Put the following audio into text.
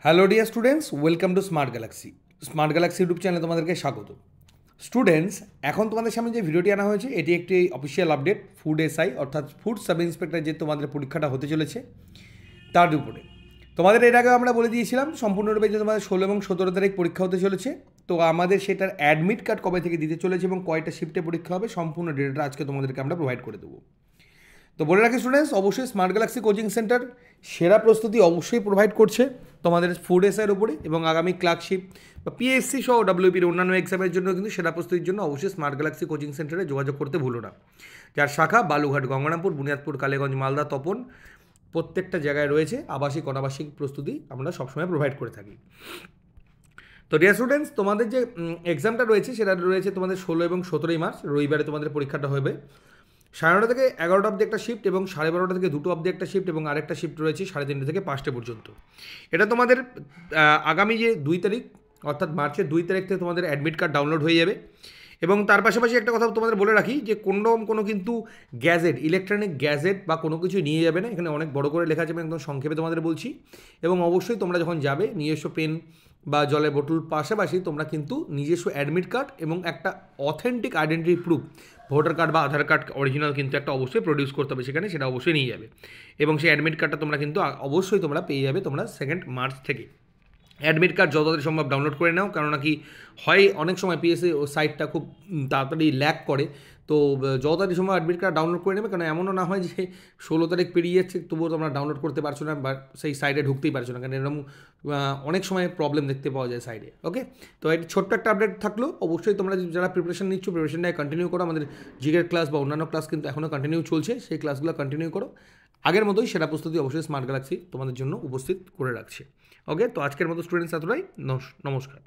Hello dear students, welcome to smart Galaxy. Smart Galaxy YouTube চ্যানেলে তোমাদেরকে স্বাগত। Students, এখন তোমাদের সামনে যে ভিডিওটি আনা হয়েছে এটি একটি অফিসিয়াল আপডেট ফুড এসআই অর্থাৎ ফুড সাব ইন্সপেক্টর যে তোমাদের পরীক্ষাটা হতে চলেছে তার উপরে। তোমাদের এর আগে আমরা বলে দিয়েছিলাম সম্পূর্ণরূপে যে তোমাদের 16 এবং 17 তারিখ পরীক্ষা হতে চলেছে। তো আমাদের সেটার অ্যাডমিট কার্ড কবে থেকে দিতে চলেছে এবং কয়টা শিফটে পরীক্ষা হবে সম্পূর্ণ ডেটাটা আজকে তোমাদেরকে আমরা প্রোভাইড করে দেবো। তো বলে রাখি স্টুডেন্টস, অবশ্যই স্মার্ট গ্যালাক্সি কোচিং সেন্টার সেরা প্রস্তুতি অবশ্যই প্রোভাইড করছে তোমাদের ফুড এসআইয়ের উপরে, এবং আগামী ক্লার্কশিপ বা পিএসসি সহ ডাব্লিউপির অন্যান্য এক্সামের জন্য কিন্তু সেরা প্রস্তুতির জন্য অবশ্যই স্মার্ট গ্যালাক্সি কোচিং সেন্টারে যোগাযোগ করতে ভুলো না। যার শাখা বালুঘাট, গঙ্গারামপুর, বুনিয়াদপুর, কালীগঞ্জ, মালদা, তপন প্রত্যেকটা জায়গায় রয়েছে। আবাসিক অনাবাসিক প্রস্তুতি আমরা সবসময় প্রোভাইড করে থাকি। তো ডিয়ার স্টুডেন্টস, তোমাদের যে এক্সামটা রয়েছে সেটা রয়েছে তোমাদের 16 এবং 17 মার্চ, রবিবারে তোমাদের পরীক্ষাটা হবে। 9:30 থেকে 11টা অবধি একটা শিফট এবং 12:30 থেকে 2টো অবধি একটা শিফট এবং আরেকটা শিফট রয়েছে 3:30 থেকে 5টে পর্যন্ত। এটা তোমাদের আগামী যে 2 তারিখ অর্থাৎ মার্চের 2 তারিখ থেকে তোমাদের অ্যাডমিট কার্ড ডাউনলোড হয়ে যাবে। এবং তার পাশাপাশি একটা কথা তোমাদের বলে রাখি যে কোনো কিন্তু গ্যাজেট, ইলেকট্রনিক গ্যাজেট বা কোনো কিছু নিয়ে যাবে না। এখানে অনেক বড় করে লেখা আছে, আমি একদম সংক্ষেপে তোমাদের বলছি। এবং অবশ্যই তোমরা যখন যাবে নিজস্ব পেন বা জলের বোতল পাশাপাশি তোমরা কিন্তু নিজস্ব অ্যাডমিট কার্ড এবং একটা authentic identity proof, voter card বা আধার কার্ড অরিজিনাল কিন্তু একটা অবশ্যই প্রডিউস করতে হবে সেখানে, সেটা অবশ্যই নিয়ে যাবে। এবং সেই অ্যাডমিট কার্ডটা তোমরা কিন্তু অবশ্যই তোমরা পেয়ে যাবে তোমরা 2 মার্চ থেকে। অ্যাডমিট কার্ড যত তাড়াতাড়ি সম্ভব ডাউনলোড করে নাও, কারণ কি হয় অনেক সময় পিএসসি সাইটটা খুব তাড়াতাড়ি ল্যাগ করে। তো যত তাড়াতাড়ি সম্ভব অ্যাডমিট কার্ড ডাউনলোড করে নেবে, কারণ এমনও না হয় যে 16 তারিখ পেরিয়ে যাচ্ছে তবুও তোমরা ডাউনলোড করতে পারছো না বা সেই সাইটে ঢুকতেই পারছো না, কারণ এরকম অনেক সময় প্রবলেম দেখতে পাওয়া যায় সাইডে। ওকে, তো এটি ছোট্ট একটা আপডেট থাকলো। অবশ্যই তোমরা যারা প্রিপারেশন নিচ্ছ প্রিপারেশনটাই কন্টিনিউ করো। আমাদের জিকের ক্লাস বা অন্যান্য ক্লাস কিন্তু এখনও কন্টিনিউ চলছে, সেই ক্লাসগুলো কন্টিনিউ করো। আগের মতোই সেরা প্রস্তুতি অবশ্যই স্মার্ট গ্যালাক্সি তোমাদের জন্য উপস্থিত করে রাখছে। ওকে, তো আজকের মতো স্টুডেন্টস এতটাই। নমস্কার।